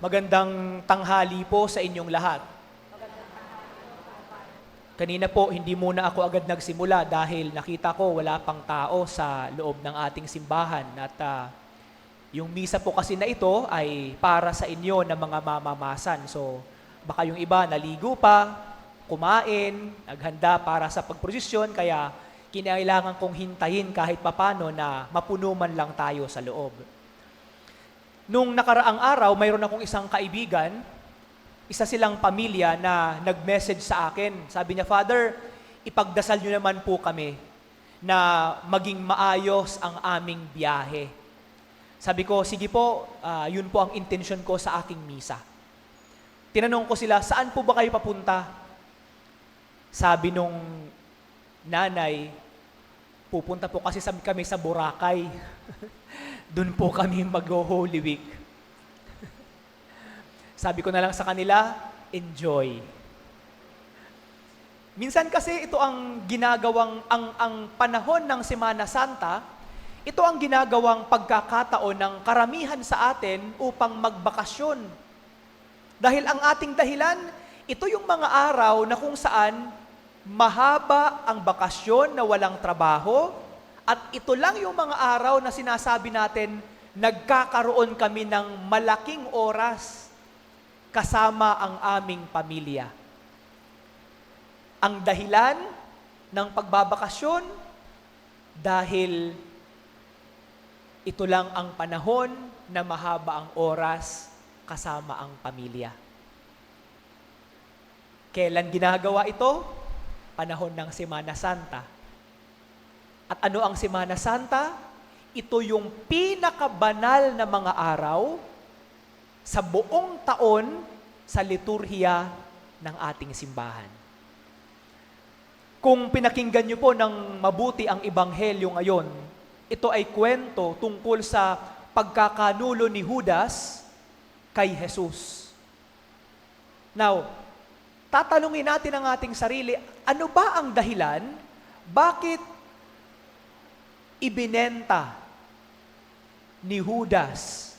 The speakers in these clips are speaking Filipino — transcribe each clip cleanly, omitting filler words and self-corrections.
Magandang tanghali po sa inyong lahat. Kanina po, hindi muna ako agad nagsimula dahil nakita ko wala pang tao sa loob ng ating simbahan. At yung misa po kasi na ito ay para sa inyo na mga mamamasan. So, baka yung iba naligo pa, kumain, naghanda para sa pagprosesyon, kaya kinailangan kong hintayin kahit papano na mapuno man lang tayo sa loob. Nung nakaraang araw, mayroon akong isang kaibigan, isa silang pamilya na nag-message sa akin. Sabi niya, "Father, ipagdasal niyo naman po kami na maging maayos ang aming biyahe." Sabi ko, "Sige po, yun po ang intensyon ko sa aking misa." Tinanong ko sila, "Saan po ba kayo papunta?" Sabi nung nanay, "Pupunta po kasi kami sa Boracay." Doon po kami mag-Holy Week. Sabi ko na lang sa kanila, enjoy. Minsan kasi ito ang ginagawang, ang panahon ng Semana Santa, ito ang ginagawang pagkakataon ng karamihan sa atin upang magbakasyon. Dahil ang ating dahilan, ito yung mga araw na kung saan mahaba ang bakasyon na walang trabaho, at ito lang yung mga araw na sinasabi natin, nagkakaroon kami ng malaking oras kasama ang aming pamilya. Ang dahilan ng pagbabakasyon, dahil ito lang ang panahon na mahaba ang oras kasama ang pamilya. Kailan ginagawa ito? Panahon ng Semana Santa. At ano ang Semana Santa? Ito yung pinakabanal na mga araw sa buong taon sa liturhiya ng ating simbahan. Kung pinakinggan niyo po ng mabuti ang Ebanghelyo ngayon, ito ay kwento tungkol sa pagkakanulo ni Judas kay Jesus. Now, tatanungin natin ang ating sarili, ano ba ang dahilan? Bakit ibinenta ni Judas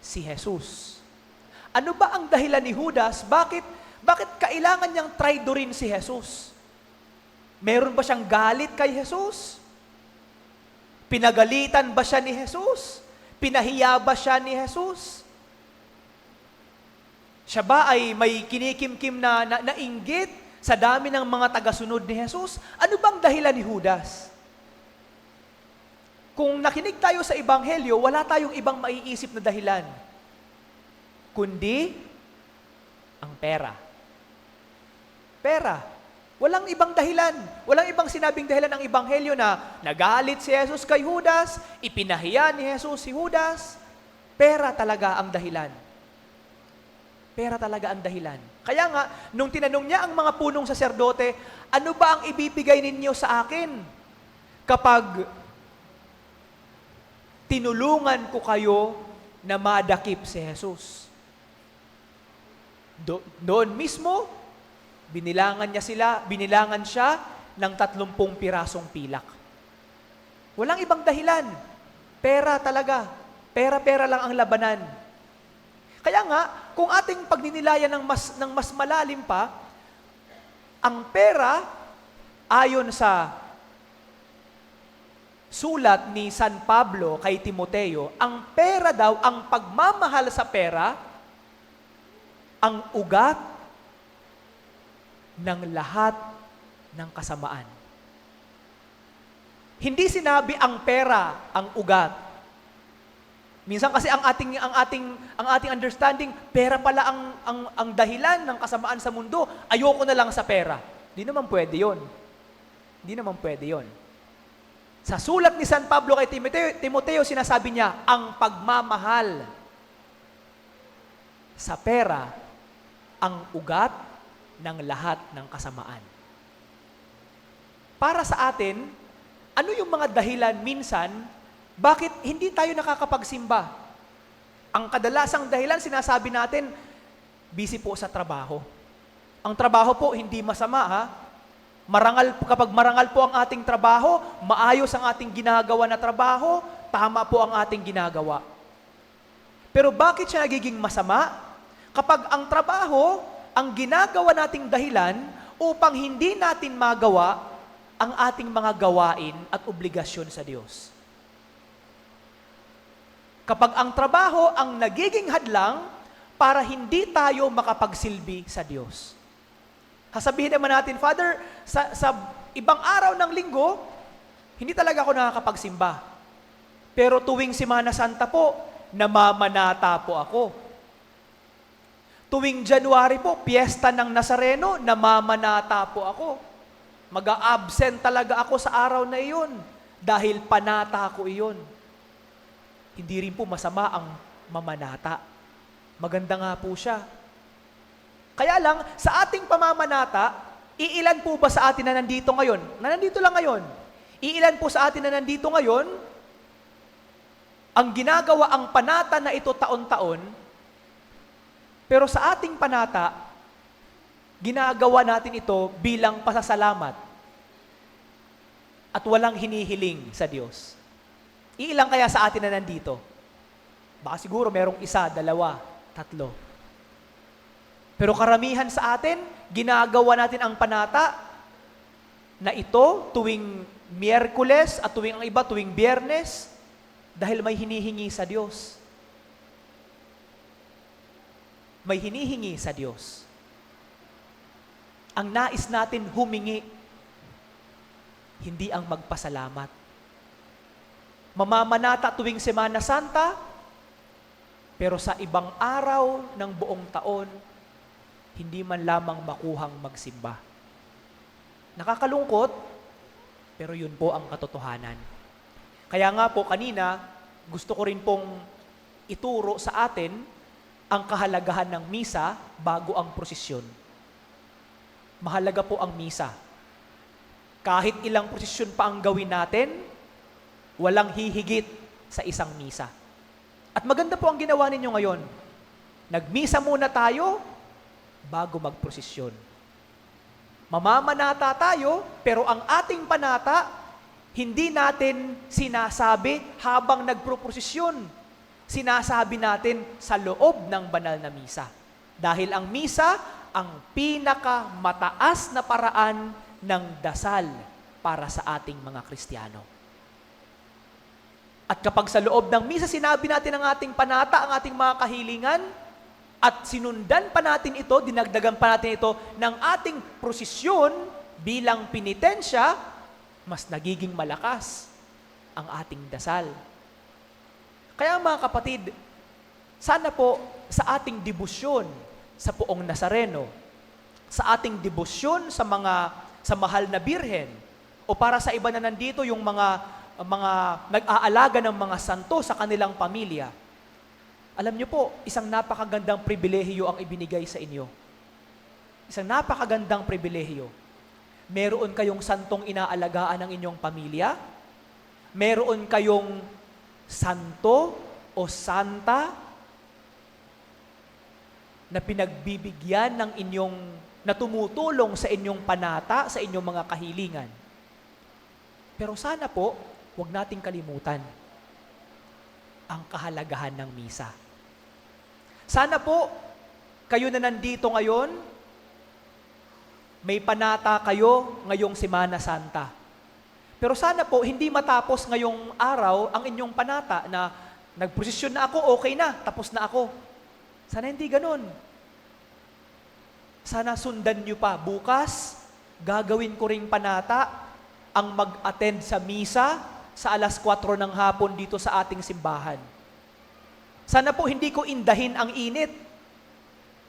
si Jesus? Ano ba ang dahilan ni Judas? Bakit kailangan niyang traidorin si Jesus? Meron ba siyang galit kay Jesus? Pinagalitan ba siya ni Jesus? Pinahiya ba siya ni Jesus? Siya ba ay may kinikimkim na inggit sa dami ng mga tagasunod ni Jesus? Ano bang dahilan ni Judas? Kung nakinig tayo sa Ebanghelyo, wala tayong ibang maiisip na dahilan, kundi ang pera. Pera. Walang ibang dahilan. Walang ibang sinabing dahilan ng Ebanghelyo na nagalit si Jesus kay Judas, ipinahiya ni Jesus si Judas. Pera talaga ang dahilan. Pera talaga ang dahilan. Kaya nga, nung tinanong niya ang mga punong saserdote, ano ba ang ibibigay ninyo sa akin kapag tinulungan ko kayo na madakip si Jesus? Doon mismo, binilangan siya ng 30 pirasong pilak. Walang ibang dahilan. Pera talaga. Pera-pera lang ang labanan. Kaya nga, kung ating pagninilayan ng mas malalim pa, ang pera, ayon sa sulat ni San Pablo kay Timoteo, ang pera daw, ang pagmamahal sa pera, ang ugat ng lahat ng kasamaan. Hindi sinabi ang pera ang ugat. Minsan kasi ang ating understanding, pera pala ang dahilan ng kasamaan sa mundo. Ayoko na lang sa pera. Hindi naman pwede 'yon. Hindi naman pwede 'yon. Sa sulat ni San Pablo kay Timoteo, sinasabi niya, ang pagmamahal sa pera ang ugat ng lahat ng kasamaan. Para sa atin, ano yung mga dahilan minsan, bakit hindi tayo nakakapagsimba? Ang kadalasang dahilan, sinasabi natin, busy po sa trabaho. Ang trabaho po, hindi masama ha. Kapag marangal po ang ating trabaho, maayos ang ating ginagawa na trabaho, tama po ang ating ginagawa. Pero bakit siya nagiging masama? Kapag ang trabaho, ang ginagawa nating dahilan upang hindi natin magawa ang ating mga gawain at obligasyon sa Diyos. Kapag ang trabaho ang nagiging hadlang para hindi tayo makapagsilbi sa Diyos. Sasabihin naman natin, Father, sa ibang araw ng linggo, hindi talaga ako nakakapagsimba. Pero tuwing Semana Santa po, namamanata po ako. Tuwing January po, piyesta ng Nazareno, namamanata po ako. Mag-a-absent talaga ako sa araw na iyon dahil panata ko iyon. Hindi rin po masama ang mamanata. Maganda nga po siya. Kaya lang, sa ating pamamanata, iilan po ba sa atin na nandito ngayon? Na nandito lang ngayon. Iilan po sa atin na nandito ngayon, ang ginagawa ang panata na ito taon-taon, pero sa ating panata, ginagawa natin ito bilang pasasalamat at walang hinihiling sa Diyos. Iilang kaya sa atin na nandito? Baka siguro merong isa, dalawa, tatlo. Pero karamihan sa atin, ginagawa natin ang panata na ito tuwing Miyerkules at tuwing ang iba tuwing Biyernes dahil may hinihingi sa Diyos. May hinihingi sa Diyos. Ang nais natin humingi, hindi ang magpasalamat. Mamamanata tuwing Semana Santa, pero sa ibang araw ng buong taon, hindi man lamang makuhang magsimba. Nakakalungkot, pero yun po ang katotohanan. Kaya nga po kanina, gusto ko rin pong ituro sa atin ang kahalagahan ng misa bago ang prosesyon. Mahalaga po ang misa. Kahit ilang prosesyon pa ang gawin natin, walang hihigit sa isang misa. At maganda po ang ginawa ninyo ngayon. Nagmisa muna tayo bago magprosesyon. Mamamanata tayo, pero ang ating panata, hindi natin sinasabi habang nagproprosesyon. Sinasabi natin sa loob ng banal na misa. Dahil ang misa, ang pinakamataas na paraan ng dasal para sa ating mga Kristiyano. At kapag sa loob ng misa sinabi natin ang ating panata, ang ating mga kahilingan, at sinundan pa natin ito, dinagdagan pa natin ito ng ating prosesyon bilang pinitensya, mas nagiging malakas ang ating dasal. Kaya mga kapatid, sana po sa ating debosyon sa Poong Nazareno, sa ating debosyon sa mahal na birhen, o para sa iba na nandito yung mga nag-aalaga ng mga santo sa kanilang pamilya. Alam niyo po, isang napakagandang pribilehiyo ang ibinigay sa inyo. Isang napakagandang pribilehiyo. Meron kayong santong inaalagaan ng inyong pamilya. Meron kayong santo o santa na pinagbibigyan ng inyong, na tumutulong sa inyong panata, sa inyong mga kahilingan. Pero sana po, huwag nating kalimutan ang kahalagahan ng misa. Sana po, kayo na nandito ngayon, may panata kayo ngayong Semana Santa. Pero sana po, hindi matapos ngayong araw ang inyong panata na nagprosesyon na ako, okay na, tapos na ako. Sana hindi ganun. Sana sundan nyo pa. Bukas, gagawin ko ring panata ang mag-attend sa misa sa 4:00 ng hapon dito sa ating simbahan. Sana po hindi ko indahin ang init.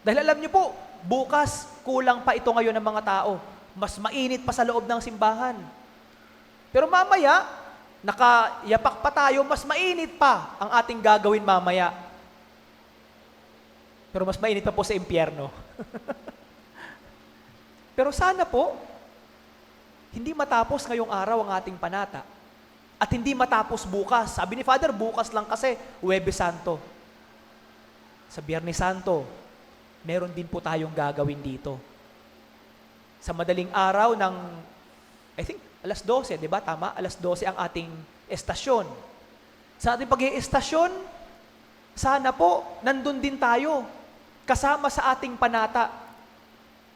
Dahil alam niyo po, bukas kulang pa ito ngayon ng mga tao. Mas mainit pa sa loob ng simbahan. Pero mamaya, nakayapak pa tayo, mas mainit pa ang ating gagawin mamaya. Pero mas mainit pa po sa impyerno. Pero sana po, hindi matapos ngayong araw ang ating panata. At hindi matapos bukas. Sabi ni Father, bukas lang kasi, Huwebes Santo. Sa Biyernes Santo, meron din po tayong gagawin dito. Sa madaling araw ng, I think, 12:00, di ba? Tama? 12:00 ang ating estasyon. Sa ating pag-iestasyon, Sana po, nandun din tayo, kasama sa ating panata.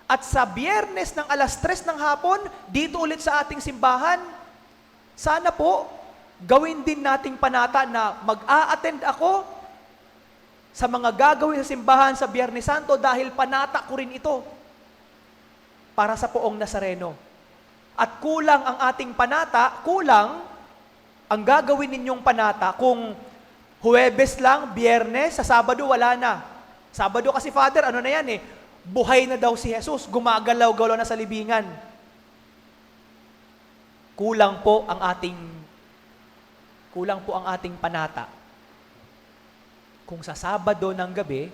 At sa Biyernes ng 3:00 ng hapon, dito ulit sa ating simbahan, sana po, gawin din nating panata na mag-a-attend ako sa mga gagawin sa simbahan sa Biyernes Santo dahil panata ko rin ito para sa Poong Nazareno. At kulang ang ating panata, kulang ang gagawin ninyong panata kung Huwebes lang, Biyernes, sa Sabado wala na. Sabado kasi Father, ano na yan eh, buhay na daw si Jesus, gumagalaw-galaw na sa libingan. Kulang po ang ating panata. Kung sa Sabado ng gabi,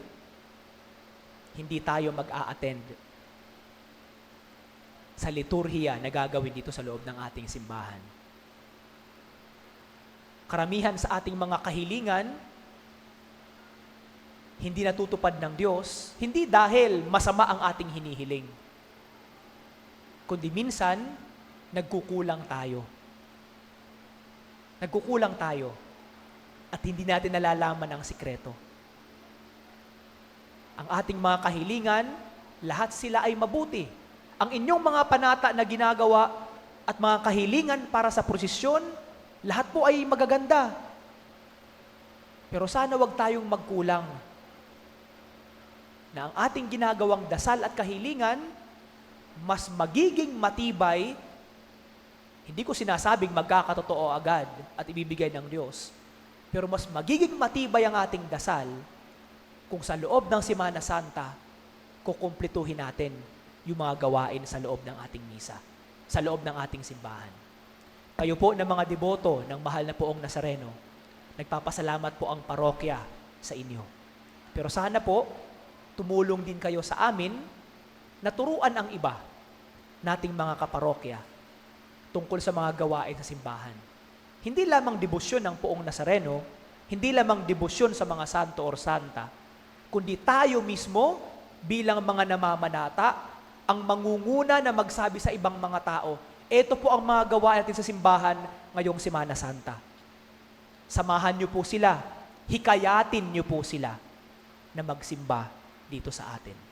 hindi tayo mag-a-attend sa liturhiya na gagawin dito sa loob ng ating simbahan. Karamihan sa ating mga kahilingan, hindi natutupad ng Diyos, hindi dahil masama ang ating hinihiling, kundi minsan, nagkukulang tayo. Nagkukulang tayo at hindi natin nalalaman ang sikreto. Ang ating mga kahilingan, lahat sila ay mabuti. Ang inyong mga panata na ginagawa at mga kahilingan para sa prosesyon, lahat po ay magaganda. Pero sana wag tayong magkulang na ang ating ginagawang dasal at kahilingan mas magiging matibay. Hindi ko sinasabing magkakatotoo agad at ibibigay ng Diyos. Pero mas magiging matibay ang ating dasal kung sa loob ng Semana Santa, kukumplituhin natin yung mga gawain sa loob ng ating misa, sa loob ng ating simbahan. Kayo po na mga deboto ng mahal na Poong Nazareno, nagpapasalamat po ang parokya sa inyo. Pero sana po, tumulong din kayo sa amin na turuan ang iba nating mga kaparokya tungkol sa mga gawain sa simbahan. Hindi lamang debosyon ng Poong Nazareno, hindi lamang debosyon sa mga santo or santa, kundi tayo mismo bilang mga namamanata, ang mangunguna na magsabi sa ibang mga tao, ito po ang mga gawain natin sa simbahan ngayong Semana Santa. Samahan niyo po sila, hikayatin niyo po sila na magsimba dito sa atin.